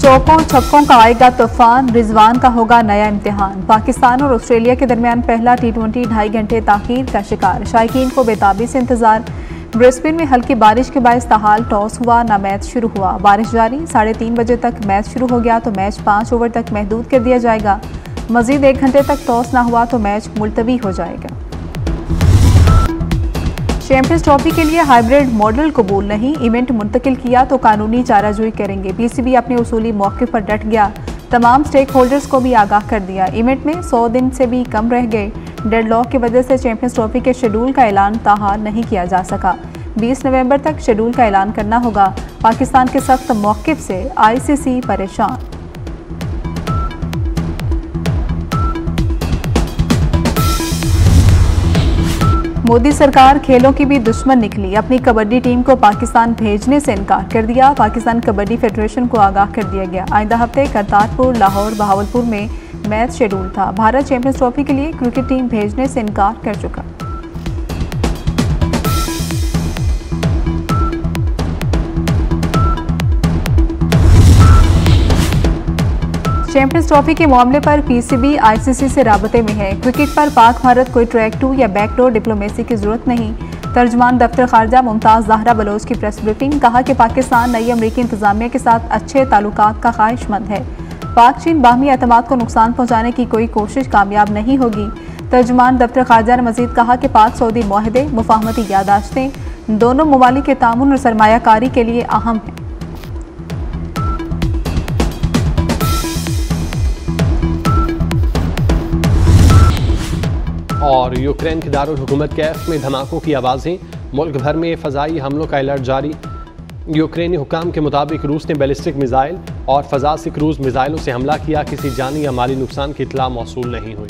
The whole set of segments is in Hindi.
चौकों छक्कों का आएगा तूफान, रिजवान का होगा नया इम्तिहान। पाकिस्तान और ऑस्ट्रेलिया के दरमियान पहला T20 2.5 घंटे ताखीर का शिकार, शायकीन को बेताबी से इंतजार। ब्रिस्बेन में हल्की बारिश के बायस ताहाल टॉस हुआ ना मैच शुरू हुआ। बारिश जारी, 3:30 बजे तक मैच शुरू हो गया तो मैच 5 ओवर तक महदूद कर दिया जाएगा। मजीद 1 घंटे तक टॉस ना हुआ तो मैच मुलतवी हो जाएगा। चैंपियंस ट्रॉफी के लिए हाइब्रिड मॉडल कबूल नहीं, इवेंट मुंतकिल किया तो कानूनी चाराजोई करेंगे। PCB अपने उसूली मौक़िफ़ पर डट गया, तमाम स्टेक होल्डर्स को भी आगाह कर दिया। इवेंट में 100 दिन से भी कम रह गए। डेडलॉक की वजह से चैंपियंस ट्रॉफी के शेड्यूल का ऐलान ताहाल नहीं किया जा सका। 20 नवंबर तक शेड्यूल का ऐलान करना होगा। पाकिस्तान के सख्त मौक़िफ़ से ICC परेशान। मोदी सरकार खेलों की भी दुश्मन निकली, अपनी कबड्डी टीम को पाकिस्तान भेजने से इनकार कर दिया। पाकिस्तान कबड्डी फेडरेशन को आगाह कर दिया गया। आइंदा हफ्ते करतारपुर, लाहौर, बहावलपुर में मैच शेड्यूल था। भारत चैंपियंस ट्रॉफी के लिए क्रिकेट टीम भेजने से इनकार कर चुका। चैंपियंस ट्रॉफी के मामले पर PCB ICC से राबते में है। क्रिकेट पर पाक भारत कोई ट्रैक 2 या बैकडोर डिप्लोमेसी की जरूरत नहीं। तर्जमान दफ्तर खारजा मुमताज़ ज़हरा बलोच की प्रेस ब्रीफिंग, कहा कि पाकिस्तान नई अमरीकी इंतजामिया के साथ अच्छे ताल्लुकात का ख्वाहिशमंद है। पाक चीन बाहमी एतमाद को नुकसान पहुँचाने की कोई कोशिश कामयाब नहीं होगी। तर्जमान दफ्तर खारजा ने मजीद कहा कि पाक सऊदी मुआहदे, मुफाहमती यादाश्तें दोनों ममालिक के तामुन और सरमायाकारी के लिए अहम है। और यूक्रेन के दारुल हुकूमत कैफ में धमाकों की आवाज़ें, मुल्क भर में फ़ज़ाई हमलों का अलर्ट जारी। यूक्रेनी हुकाम के मुताबिक रूस ने बैलिस्टिक मिज़ाइल और फ़ज़ा से क्रूज़ मिज़ाइलों से हमला किया, किसी जानी या माली नुकसान की इत्तला मौसूल नहीं हुई।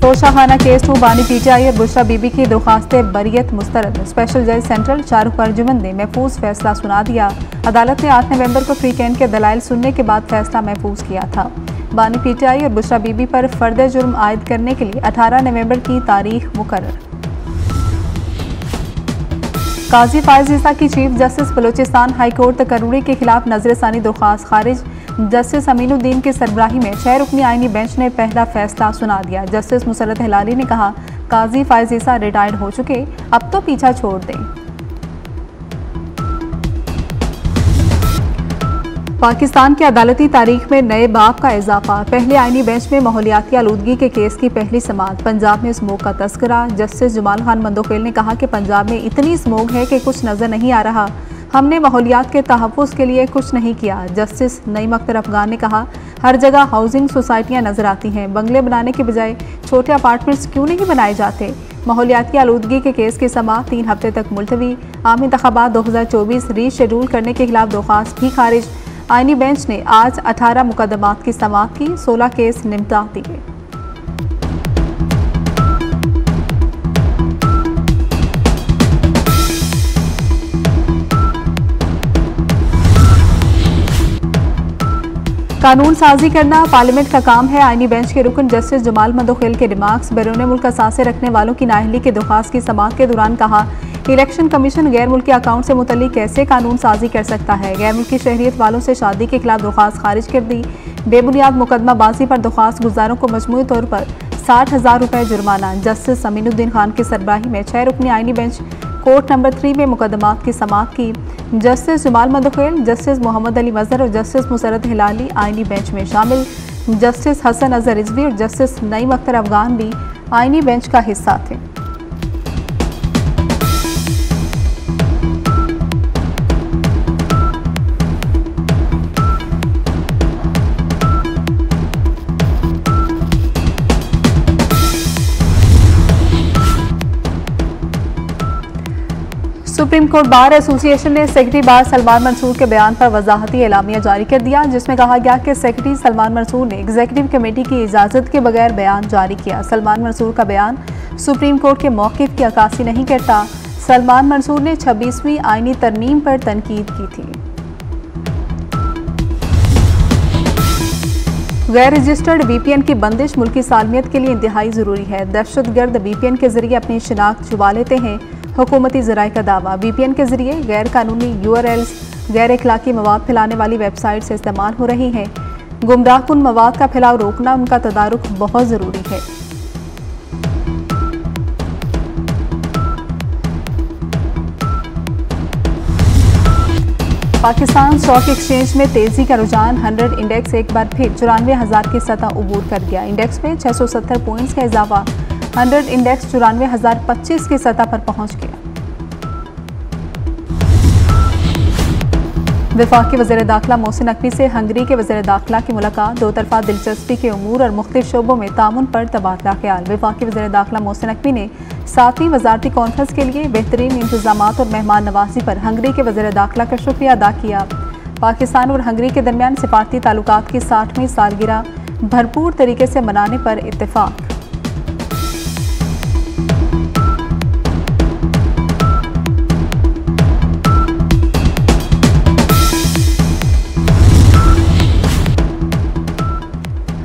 तोशाखाना केस 2 बानी PTI और बुशरा बीबी की दरख्वास्तें बरियत मुस्तरद। स्पेशल जज सेंट्रल शाहरुख अर्जुमन ने महफूज फैसला सुना दिया। अदालत ने 8 नवंबर को फ्री कैन के दलाइल सुनने के बाद फैसला महफूज किया था। बानी PTI और बुशरा बीबी पर फर्द जुर्म आयद करने के लिए 18 नवंबर की तारीख मुकर्रर। काजी फायज ईसा की chief justice Balochistan high court तकर्रुरी के खिलाफ नजरसानी दरख्वास्त खारिज। जस्टिस अमीनुद्दीन की सरबराही में 6 रुकनी आईनी बेंच ने पहला फैसला सुना दिया। जस्टिस मुसरत हिलाली ने कहा, काजी फायज ईसा रिटायर्ड हो चुके, अब तो पीछा छोड़ दें। पाकिस्तान की अदालती तारीख में नए बाब का इजाफा। पहले आईनी बेंच में माहौलियाती आलूदगी के केस की पहली समाअत। पंजाब में स्मोक का तस्करा। जस्टिस जमाल खान मंदोखेल ने कहा कि पंजाब में इतनी स्मोक है कि कुछ नज़र नहीं आ रहा, हमने माहौलियात के तहफ़्फ़ुज़ के लिए कुछ नहीं किया। जस्टिस नईम अख्तर अफगान ने कहा, हर जगह हाउसिंग सोसाइटियाँ नज़र आती हैं, बंगले बनाने के बजाय छोटे अपार्टमेंट्स क्यों नहीं बनाए जाते। माहौलियाती आलूदगी के केस की समाअत 3 हफ्ते तक मुलतवी। आम इंतखाबात 2024 रीशेड्यूल करने के खिलाफ दरख्वास्त भी खारिज। आईनी बेंच ने आज 18 मुकदमात की समाअत की, 16 केस निपटा दिए। कानून साजी करना पार्लियामेंट का काम है। आईनी बेंच के रुकन जस्टिस जमाल मंदोखेल के रिमार्क्स। बैरून मुल्क असासे रखने वालों की नाअहली की दरख्वास्त की समाअत के दौरान कहा, इलेक्शन कमीशन गैर मुल्की अकाउंट से मुतल्लिक कैसे कानून साजी कर सकता है। गैर मुल्की शहरियत वालों से शादी के खिलाफ दरख्वास्त खारिज कर दी। बेबुनियाद मुकदमा बाजी पर दरख्वास्त गुजारों को मजमूई तौर पर 60,000 रुपये जुर्माना। जस्टिस अमीनुद्दीन खान की सरबराही में 6 रुकनी आईनी बेंच कोर्ट नंबर 3 में मुकदमात की समाअत की। जस्टिस जमाल मंदोखेल, जस्टिस मोहम्मद अली मजहर और जस्टिस मुसरत हिलाली आईनी बेंच में शामिल। जस्टिस हसन अजहर रिजवी और जस्टिस नईम अख्तर अफगान भी आईनी बेंच का हिस्सा थे। सुप्रीम कोर्ट बार एसोसिएशन ने सेक्रेटरी बार सलमान मंसूर के बयान पर वजाहती एलामिया जारी कर दिया, जिसमें कहा गया कि सेक्रेटरी सलमान मंसूर ने एग्जीक्यूटिव कमेटी की इजाज़त के बगैर बयान जारी किया। सलमान मंसूर का बयान सुप्रीम कोर्ट के मौक़िफ़ की अक्कासी नहीं करता। सलमान मंसूर ने 26वीं आईनी तरमीम पर तनकीद की थी। गैर रजिस्टर्ड VPN की बंदिश मुल्की सालमियत के लिए इंतहाई ज़रूरी है। दहशतगर्द VPN के जरिए अपनी शिनाख्त छुपा लेते हैं हुकूमती ज़राए का दावा, VPN के जरिए गैर कानूनी URLs, गैर इखलाकी मवाद फैलाने वाली वेबसाइट से इस्तेमाल हो रही हैं। गुमराहकुन मवाद का फैलाव रोकना, उनका तदारुक बहुत ज़रूरी है। पाकिस्तान स्टॉक एक्सचेंज में तेजी का रुझान, 100 इंडेक्स एक बार फिर 94,000 की सतह उबूर कर गया। इंडेक्स में 670 पॉइंट्स का इजाफा, 100 इंडेक्स 94,025 की सतह पर पहुंच गया। वफाकी वज़ीर दाखिला मोहसिन नकवी से हंगरी के वज़ीर दाखिला की मुलाकात, दो तरफा दिलचस्पी के उमूर और मुख्तलिफ शोबों में तामुन पर तबादला ख्याल। वफाकी वज़ीर दाखिला मोहसिन नकवी ने 7वीं वज़ारती कॉन्फ्रेंस के लिए बेहतरीन इंतजामात और मेहमान नवाजी पर हंगरी के वज़ीर दाखिला का शुक्रिया अदा किया। पाकिस्तान और हंगरी के दरमियान सिफारती ताल्लुकात की 60वीं सालगिरह भरपूर तरीके से मनाने पर इत्तेफाक।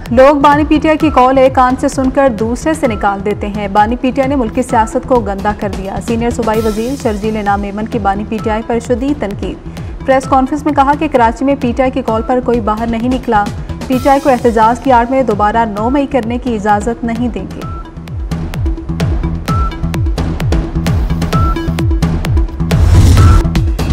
लोग बानी पीटीआई की कॉल एक कान से सुनकर दूसरे से निकाल देते हैं। बानी पीटीआई ने मुल्क की सियासत को गंदा कर दिया। सीनियर सूबाई वजीर शर्जील इनाम मेमन की बानी पीटीआई पर शदीद तनकीद। प्रेस कॉन्फ्रेंस में कहा कि कराची में पीटीआई की कॉल पर कोई बाहर नहीं निकला। पीटीआई को एहतजाज की आड़ में दोबारा 9 मई करने की इजाज़त नहीं देंगे।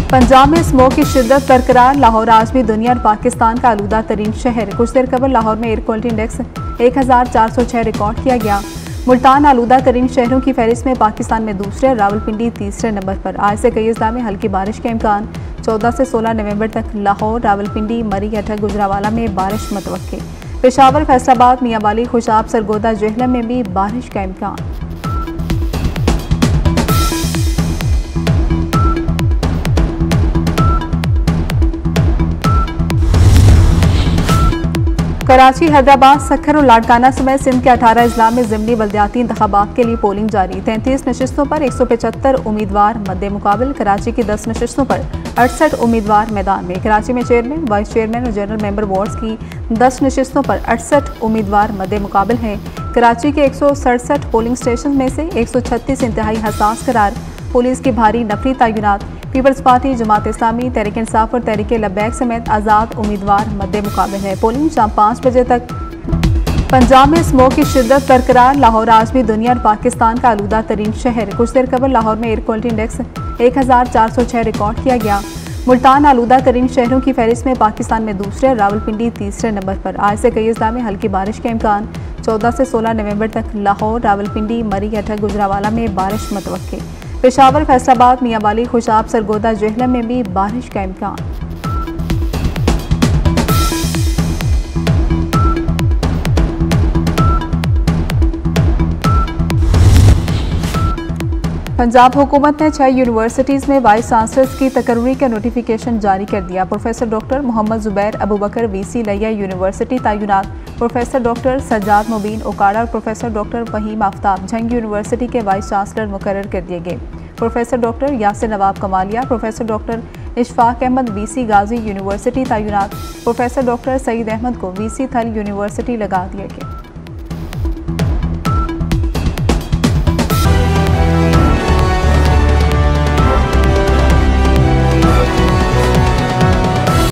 पंजाब में स्मोक की शिद्दत बरकरार, लाहौर आज भी दुनिया और पाकिस्तान का आलूदा तरीन शहर। कुछ देर कबल लाहौर में एयर क्वालिटी इंडेक्स 1406 रिकॉर्ड किया गया। मुल्तान आलूदा तरीन शहरों की फहरिस्त में पाकिस्तान में दूसरे, रावलपिंडी तीसरे नंबर पर। आज से कई अजला में हल्की बारिश का इम्कान, 14 से 16 नवंबर तक लाहौर, रावलपिंडी, मरी, अटक, गुजरावाला में बारिश मुतवक्के। पेशावर, फैसलाबाद, मियांवाली, खुशाब, सरगोदा, जेहलम में भी बारिश का इम्कान। कराची, हैदराबाद, सक्खर और लाड़काना समेत सिंध के 18 अजला में ज़िमनी बल्दियाती इंतखाबात के लिए पोलिंग जारी। 33 नशिस्तों पर 175 उम्मीदवार मद्दे मुकाबिल। कराची की 10 नशिस्तों पर 68 उम्मीदवार मैदान में। कराची में चेयरमैन, वाइस चेयरमैन और जनरल मेंबर वार्ड्स की 10 नशिस्तों पर 68 उम्मीदवार मद्दे मुकाबिल हैं। कराची के 167 पोलिंग स्टेशन में से 136 इंतहाई हसास करार। पुलिस की भारी नफरी तैनात। पीपल्स पार्टी, जमात इस्लामी, तहरीक इंसाफ और तहरीक लब्बैक समेत आज़ाद उम्मीदवार मद्दे मुकाबिल है। पोलिंग शाम 5 बजे तक। पंजाब में स्मोक की शिद्दत बरकरार, लाहौर आज भी दुनिया और पाकिस्तान का आलूदा तरीन शहर। कुछ देर कबल लाहौर में एयर क्वालिटी इंडेक्स 1406 रिकॉर्ड किया गया। मुल्तान आलूदा तरीन शहरों की फहरिस्त में पाकिस्तान में दूसरे, रावलपिंडी तीसरे नंबर पर। आज से कई अजला में हल्की बारिश का इम्कान, 14 से 16 नवंबर तक लाहौर, रावलपिंडी, मरी, अटक, गुजरावाला में बारिश मुतवक्के। पेशावर, फैसलाबाद, मियांवाली, खुशाब, सरगोदा, जेहलम में भी बारिश का इम्कान। पंजाब हुकूमत ने 6 यूनिवर्सिटीज़ में वाइस चांसलर्स की तकर्री का नोटिफिकेशन जारी कर दिया। Professor doctor Mohammad Zubair Abubakar VC Layyah university तैनात। प्रोफेसर डॉक्टर सज्जाद मुबीन ओकाड़ा और professor doctor Faheem Aftab Jhang university के वाइस चांसलर मुकर्रर कर दिए गए। Professor doctor Yasir Nawab Kamalia, professor doctor Ishfaq Ahmad VC Ghazi university तैनात। प्रोफेसर डॉक्टर सईद अहमद को VC थल यूनिवर्सिटी लगा दिया गया।